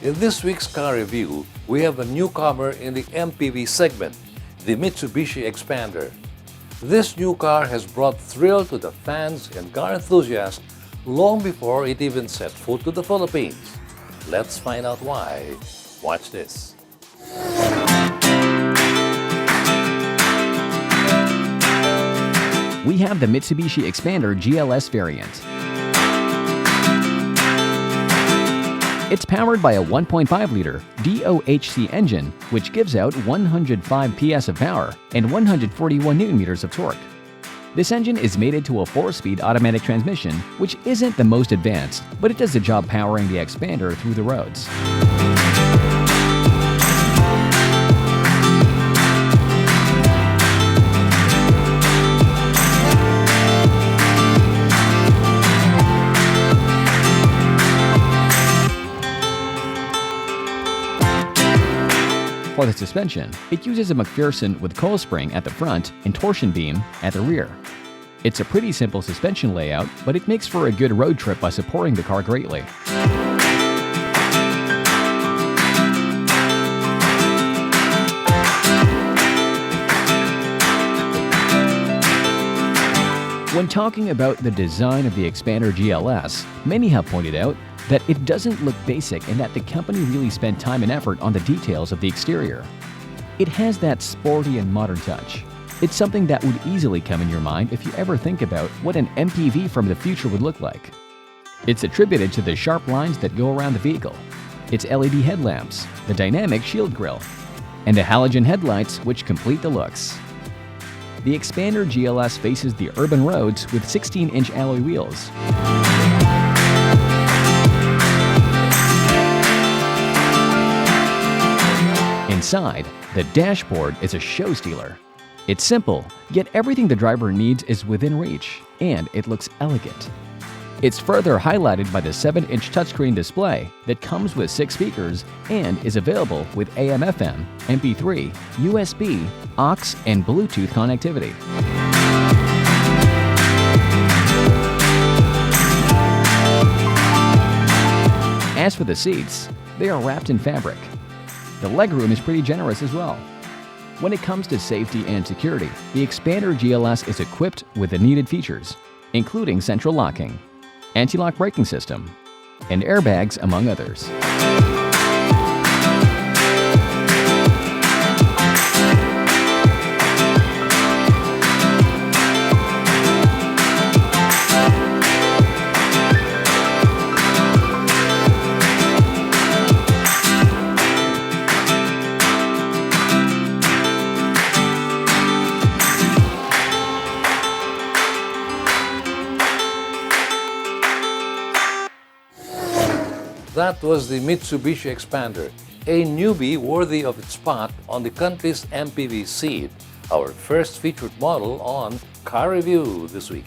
In this week's car review, we have a newcomer in the MPV segment, the Mitsubishi Xpander. This new car has brought thrill to the fans and car enthusiasts long before it even set foot to the Philippines. Let's find out why. Watch this. We have the Mitsubishi Xpander GLS variant. It's powered by a 1.5-liter DOHC engine, which gives out 105 PS of power and 141 Nm of torque. This engine is mated to a 4-speed automatic transmission, which isn't the most advanced, but it does the job powering the Xpander through the roads. For the suspension, it uses a MacPherson with Coil Spring at the front and Torsion Beam at the rear. It's a pretty simple suspension layout, but it makes for a good road trip by supporting the car greatly. When talking about the design of the Xpander GLS, many have pointed out that it doesn't look basic and that the company really spent time and effort on the details of the exterior. It has that sporty and modern touch. It's something that would easily come in your mind if you ever think about what an MPV from the future would look like. It's attributed to the sharp lines that go around the vehicle, its LED headlamps, the dynamic shield grille, and the halogen headlights which complete the looks. The Xpander GLS faces the urban roads with 16-inch alloy wheels. Inside, the dashboard is a show stealer. It's simple, yet everything the driver needs is within reach, and it looks elegant. It's further highlighted by the 7-inch touchscreen display that comes with 6 speakers and is available with AM/FM, MP3, USB, aux, and Bluetooth connectivity. As for the seats, they are wrapped in fabric. The legroom is pretty generous as well. When it comes to safety and security, the Xpander GLS is equipped with the needed features, including central locking, anti-lock braking system, and airbags, among others. That was the Mitsubishi Xpander, a newbie worthy of its spot on the country's MPV scene, our first featured model on Car Review this week.